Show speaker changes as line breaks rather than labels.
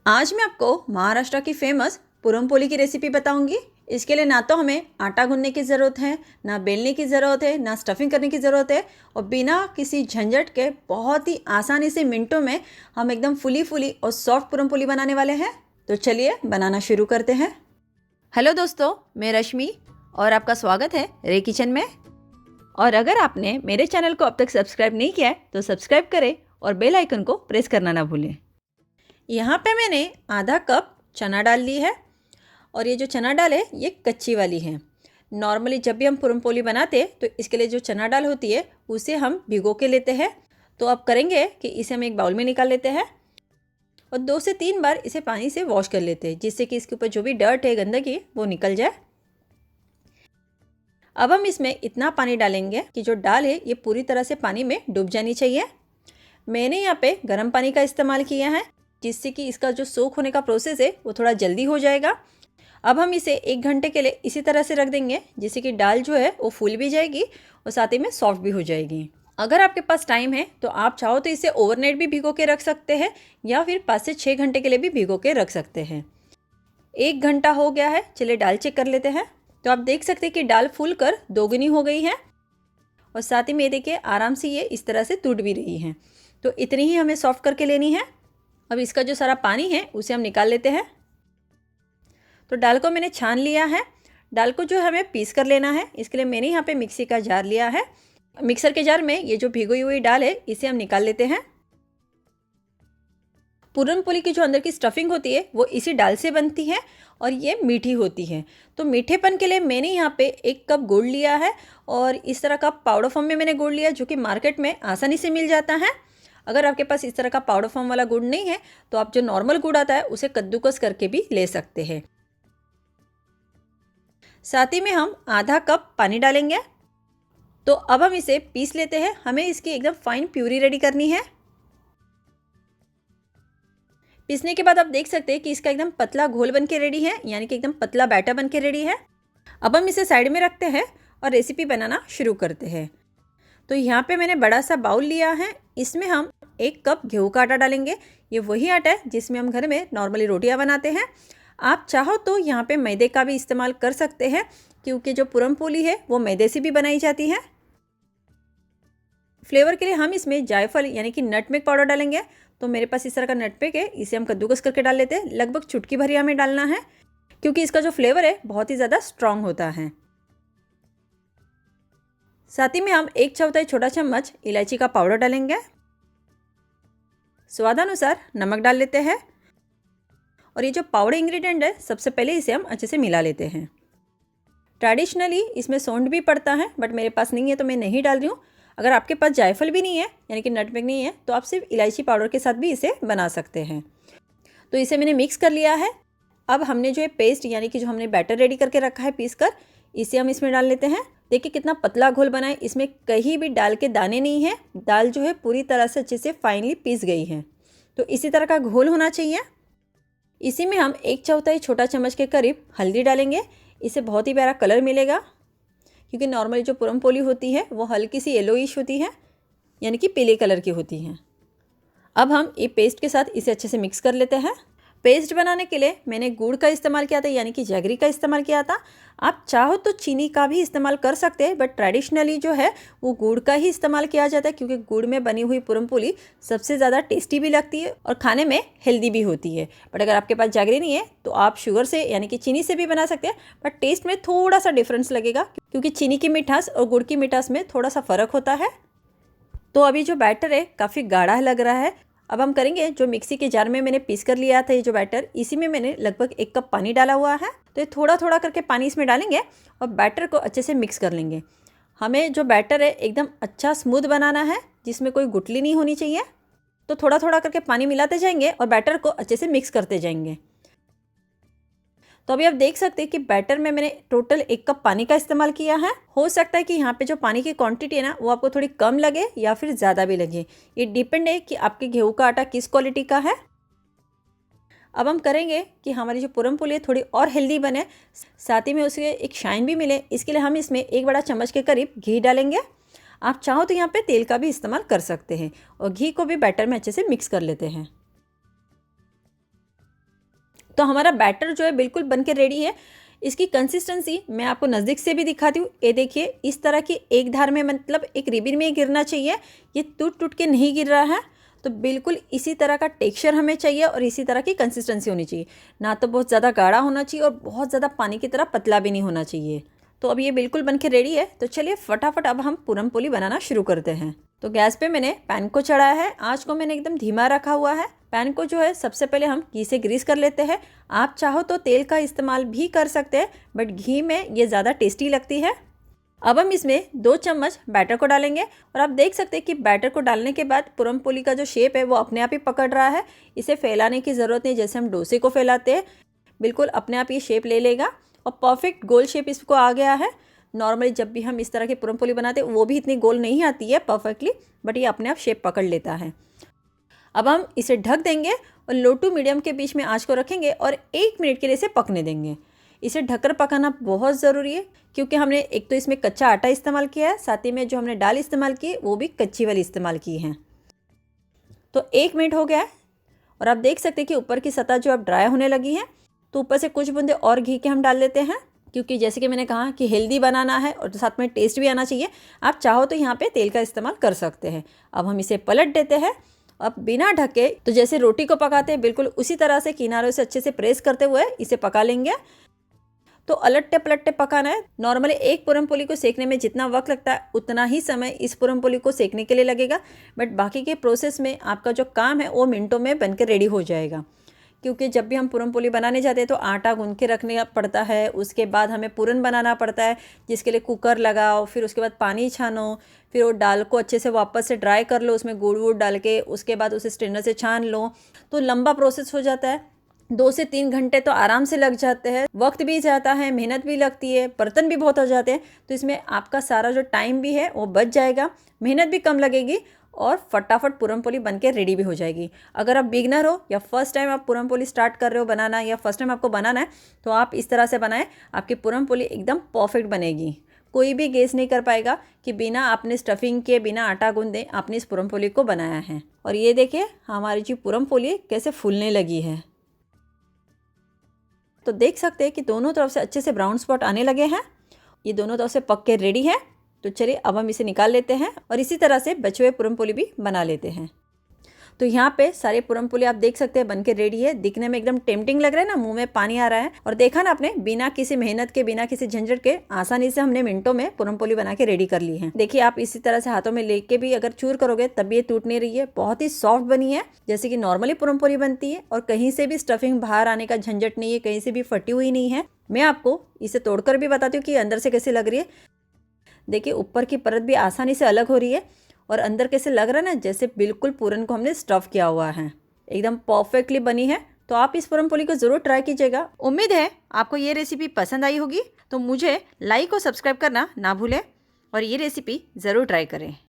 आज मैं आपको महाराष्ट्र की फेमस पुरम पोली की रेसिपी बताऊंगी। इसके लिए ना तो हमें आटा गूंदने की ज़रूरत है, ना बेलने की ज़रूरत है, ना स्टफिंग करने की ज़रूरत है और बिना किसी झंझट के बहुत ही आसानी से मिनटों में हम एकदम फुली फुली और सॉफ्ट पुरम पोली बनाने वाले हैं। तो चलिए बनाना शुरू करते हैं। हेलो दोस्तों, मैं रश्मि और आपका स्वागत है रे किचन में। और अगर आपने मेरे चैनल को अब तक सब्सक्राइब नहीं किया है तो सब्सक्राइब करें और बेल आइकन को प्रेस करना ना भूलें। यहाँ पे मैंने आधा कप चना डाल ली है और ये जो चना दाल है ये कच्ची वाली है। नॉर्मली जब भी हम पुरम पोली बनाते हैं तो इसके लिए जो चना दाल होती है उसे हम भिगो के लेते हैं। तो अब करेंगे कि इसे हम एक बाउल में निकाल लेते हैं और 2 से 3 बार इसे पानी से वॉश कर लेते हैं, जिससे कि इसके ऊपर जो भी डर्ट है, गंदगी, वो निकल जाए। अब हम इसमें इतना पानी डालेंगे कि जो दाल है ये पूरी तरह से पानी में डूब जानी चाहिए। मैंने यहाँ पे गर्म पानी का इस्तेमाल किया है, जिससे कि इसका जो सोख होने का प्रोसेस है वो थोड़ा जल्दी हो जाएगा। अब हम इसे 1 घंटे के लिए इसी तरह से रख देंगे, जिससे कि दाल जो है वो फूल भी जाएगी और साथ ही में सॉफ्ट भी हो जाएगी। अगर आपके पास टाइम है तो आप चाहो तो इसे ओवरनाइट भी भिगो के रख सकते हैं या फिर 5 से 6 घंटे के लिए भी भिगो के रख सकते हैं। 1 घंटा हो गया है, चलिए दाल चेक कर लेते हैं। तो आप देख सकते हैं कि दाल फूल कर दोगुनी हो गई है और साथ ही में देखिए आराम से ये इस तरह से टूट भी रही है। तो इतनी ही हमें सॉफ्ट करके लेनी है। अब इसका जो सारा पानी है उसे हम निकाल लेते हैं। तो दाल को मैंने छान लिया है। दाल को जो हमें पीस कर लेना है, इसके लिए मैंने यहाँ पे मिक्सी का जार लिया है। मिक्सर के जार में ये जो भिगोई हुई दाल है इसे हम निकाल लेते हैं। पूरन पोली की जो अंदर की स्टफिंग होती है वो इसी दाल से बनती है और ये मीठी होती है। तो मीठेपन के लिए मैंने यहाँ पे 1 कप गुड़ लिया है और इस तरह का पाउडर फॉर्म में मैंने गुड़ लिया, जो कि मार्केट में आसानी से मिल जाता है। अगर आपके पास इस तरह का पाउडर फॉर्म वाला गुड़ नहीं है तो आप जो नॉर्मल गुड़ आता है उसे कद्दूकस करके भी ले सकते हैं। साथ ही में हम आधा कप पानी डालेंगे। तो अब हम इसे पीस लेते हैं। हमें इसकी एकदम फाइन प्यूरी रेडी करनी है। पीसने के बाद आप देख सकते हैं कि इसका एकदम पतला घोल बन के रेडी है, यानी कि एकदम पतला बैटर बन के रेडी है। अब हम इसे साइड में रखते हैं और रेसिपी बनाना शुरू करते हैं। तो यहाँ पे मैंने बड़ा सा बाउल लिया है, इसमें हम 1 कप गेहूं का आटा डालेंगे। ये वही आटा है जिसमें हम घर में नॉर्मली रोटियां बनाते हैं। आप चाहो तो यहाँ पे मैदे का भी इस्तेमाल कर सकते हैं, क्योंकि जो पुरम पोली है वो मैदे से भी बनाई जाती है। फ्लेवर के लिए हम इसमें जायफल यानी कि नटमेग पाउडर डालेंगे। तो मेरे पास इस तरह का नटमेग है, इसे हम कद्दूकस करके डाल लेते हैं। लगभग चुटकी भरी हमें डालना है, क्योंकि इसका जो फ्लेवर है बहुत ही ज़्यादा स्ट्रांग होता है। साथ ही में हम 1/4 छोटा चम्मच इलायची का पाउडर डालेंगे। स्वादानुसार नमक डाल लेते हैं और ये जो पाउडर इंग्रेडिएंट है सबसे पहले इसे हम अच्छे से मिला लेते हैं। ट्रेडिशनली इसमें सौंठ भी पड़ता है, बट मेरे पास नहीं है तो मैं नहीं डाल रही हूँ। अगर आपके पास जायफल भी नहीं है यानी कि नटमेग नहीं है तो आप सिर्फ इलायची पाउडर के साथ भी इसे बना सकते हैं। तो इसे मैंने मिक्स कर लिया है। अब हमने जो ये पेस्ट यानी कि जो हमने बैटर रेडी करके रखा है पीस कर, इसे हम इसमें डाल लेते हैं। देखिए कितना पतला घोल बना है, इसमें कहीं भी दाल के दाने नहीं है। दाल जो है पूरी तरह से अच्छे से फाइनली पीस गई है। तो इसी तरह का घोल होना चाहिए। इसी में हम 1/4 छोटा चम्मच के करीब हल्दी डालेंगे। इससे बहुत ही प्यारा कलर मिलेगा, क्योंकि नॉर्मली जो पुरम पोली होती है वो हल्की सी येलोइश होती है, यानी कि पीले कलर की होती है। अब हम ये पेस्ट के साथ इसे अच्छे से मिक्स कर लेते हैं। पेस्ट बनाने के लिए मैंने गुड़ का इस्तेमाल किया था, यानी कि जैगरी का इस्तेमाल किया था। आप चाहो तो चीनी का भी इस्तेमाल कर सकते हैं, बट ट्रेडिशनली जो है वो गुड़ का ही इस्तेमाल किया जाता है, क्योंकि गुड़ में बनी हुई पुरम पोली सबसे ज़्यादा टेस्टी भी लगती है और खाने में हेल्दी भी होती है। बट अगर आपके पास जैगरी नहीं है तो आप शुगर से यानी कि चीनी से भी बना सकते हैं, बट टेस्ट में थोड़ा सा डिफरेंस लगेगा, क्योंकि चीनी की मिठास और गुड़ की मिठास में थोड़ा सा फ़र्क होता है। तो अभी जो बैटर है काफ़ी गाढ़ा लग रहा है। अब हम करेंगे, जो मिक्सी के जार में मैंने पीस कर लिया था ये जो बैटर, इसी में मैंने लगभग 1 कप पानी डाला हुआ है। तो ये थोड़ा थोड़ा करके पानी इसमें डालेंगे और बैटर को अच्छे से मिक्स कर लेंगे। हमें जो बैटर है एकदम अच्छा स्मूथ बनाना है, जिसमें कोई गुठली नहीं होनी चाहिए। तो थोड़ा थोड़ा करके पानी मिलाते जाएंगे और बैटर को अच्छे से मिक्स करते जाएंगे। तो अभी आप देख सकते हैं कि बैटर में मैंने टोटल 1 कप पानी का इस्तेमाल किया है। हो सकता है कि यहाँ पे जो पानी की क्वांटिटी है ना वो आपको थोड़ी कम लगे या फिर ज़्यादा भी लगे। ये डिपेंड है कि आपके गेहूं का आटा किस क्वालिटी का है। अब हम करेंगे कि हमारी जो पुरम पोली है थोड़ी और हेल्दी बने, साथ ही में उसे एक शाइन भी मिले। इसके लिए हम इसमें 1 बड़ा चम्मच के करीब घी डालेंगे। आप चाहो तो यहाँ पे तेल का भी इस्तेमाल कर सकते हैं और घी को भी बैटर में अच्छे से मिक्स कर लेते हैं। तो हमारा बैटर जो है बिल्कुल बन के रेडी है। इसकी कंसिस्टेंसी मैं आपको नज़दीक से भी दिखाती हूँ। ये देखिए, इस तरह की एक धार में, मतलब एक रिबन में गिरना चाहिए। ये टूट टूट के नहीं गिर रहा है। तो बिल्कुल इसी तरह का टेक्सचर हमें चाहिए और इसी तरह की कंसिस्टेंसी होनी चाहिए। ना तो बहुत ज़्यादा गाढ़ा होना चाहिए और बहुत ज़्यादा पानी की तरह पतला भी नहीं होना चाहिए। तो अब ये बिल्कुल बन के रेडी है। तो चलिए फटाफट अब हम पूरन पोली बनाना शुरू करते हैं। तो गैस पे मैंने पैन को चढ़ाया है। आँच को मैंने एकदम धीमा रखा हुआ है। पैन को जो है सबसे पहले हम घी से ग्रीस कर लेते हैं। आप चाहो तो तेल का इस्तेमाल भी कर सकते हैं, बट घी में ये ज़्यादा टेस्टी लगती है। अब हम इसमें 2 चम्मच बैटर को डालेंगे और आप देख सकते हैं कि बैटर को डालने के बाद पूरन पोली का जो शेप है वो अपने आप ही पकड़ रहा है। इसे फैलाने की ज़रूरत नहीं, जैसे हम डोसे को फैलाते हैं। बिल्कुल अपने आप ये शेप ले लेगा और परफेक्ट गोल शेप इसको आ गया है। नॉर्मली जब भी हम इस तरह की पूरन पोली बनाते हैं वो भी इतनी गोल नहीं आती है परफेक्टली, बट ये अपने आप शेप पकड़ लेता है। अब हम इसे ढक देंगे और लो टू मीडियम के बीच में आंच को रखेंगे और 1 मिनट के लिए इसे पकने देंगे। इसे ढककर पकाना बहुत ज़रूरी है, क्योंकि हमने एक तो इसमें कच्चा आटा इस्तेमाल किया है, साथ ही में जो हमने दाल इस्तेमाल की है वो भी कच्ची वाली इस्तेमाल की है। तो 1 मिनट हो गया है और आप देख सकते हैं कि ऊपर की सतह जो अब ड्राई होने लगी है। तो ऊपर से कुछ बूंदे और घी के हम डाल देते हैं, क्योंकि जैसे कि मैंने कहा कि हेल्दी बनाना है और साथ में टेस्ट भी आना चाहिए। आप चाहो तो यहाँ पे तेल का इस्तेमाल कर सकते हैं। अब हम इसे पलट देते हैं। अब बिना ढके, तो जैसे रोटी को पकाते हैं बिल्कुल उसी तरह से किनारों से अच्छे से प्रेस करते हुए इसे पका लेंगे। तो अलट्टे पलट्टे पकाना है। नॉर्मली एक पूरन पोली को सेकने में जितना वक्त लगता है उतना ही समय इस पूरन पोली को सेकने के लिए लगेगा, बट बाकी के प्रोसेस में आपका जो काम है वो मिनटों में बनकर रेडी हो जाएगा। क्योंकि जब भी हम पूरन पोली बनाने जाते हैं तो आटा गूंथ के रखने पड़ता है, उसके बाद हमें पूरन बनाना पड़ता है, जिसके लिए कुकर लगाओ, फिर उसके बाद पानी छानो, फिर वो दाल को अच्छे से वापस से ड्राई कर लो उसमें गुड़ वुड़ डाल के, उसके बाद उसे स्ट्रेनर से छान लो। तो लंबा प्रोसेस हो जाता है। 2 से 3 घंटे तो आराम से लग जाते हैं। वक्त भी जाता है, मेहनत भी लगती है, बर्तन भी बहुत हो जाते हैं। तो इसमें आपका सारा जो टाइम भी है वो बच जाएगा, मेहनत भी कम लगेगी और फटाफट पूरन पोली बन के रेडी भी हो जाएगी। अगर आप बिगनर हो या फर्स्ट टाइम आप पूरन पोली स्टार्ट कर रहे हो बनाना, या फर्स्ट टाइम आपको बनाना है, तो आप इस तरह से बनाएं। आपकी पूरन पोली एकदम परफेक्ट बनेगी। कोई भी गेस नहीं कर पाएगा कि बिना आपने स्टफिंग के, बिना आटा गूंदे आपने इस पूरन पोली को बनाया है। और ये देखिए हमारी जो पूरन पोली कैसे फूलने लगी है। तो देख सकते हैं कि दोनों तरफ से अच्छे से ब्राउन स्पॉट आने लगे हैं। ये दोनों तरफ से पक के रेडी है। तो चलिए अब हम इसे निकाल लेते हैं और इसी तरह से बचे हुए पूरन पोली भी बना लेते हैं। तो यहाँ पे सारे पूरन पोली आप देख सकते हैं बनके रेडी है। दिखने में एकदम टेम्पटिंग लग रहा है ना, मुंह में पानी आ रहा है। और देखा ना आपने, बिना किसी मेहनत के, बिना किसी झंझट के आसानी से हमने मिनटों में पूरन पोली बना के रेडी कर ली है। देखिए आप इसी तरह से हाथों में लेके भी अगर चूर करोगे तब भी ये टूट नहीं रही है। बहुत ही सॉफ्ट बनी है, जैसे कि नॉर्मली पूरन पोली बनती है। और कहीं से भी स्टफिंग बाहर आने का झंझट नहीं है, कहीं से भी फटी हुई नहीं है। मैं आपको इसे तोड़कर भी बताती हूँ कि अंदर से कैसे लग रही है। देखिए ऊपर की परत भी आसानी से अलग हो रही है और अंदर कैसे लग रहा है ना, जैसे बिल्कुल पूरन को हमने स्टफ किया हुआ है। एकदम परफेक्टली बनी है। तो आप इस पूरन पोली को ज़रूर ट्राई कीजिएगा। उम्मीद है आपको ये रेसिपी पसंद आई होगी। तो मुझे लाइक और सब्सक्राइब करना ना भूलें और ये रेसिपी ज़रूर ट्राई करें।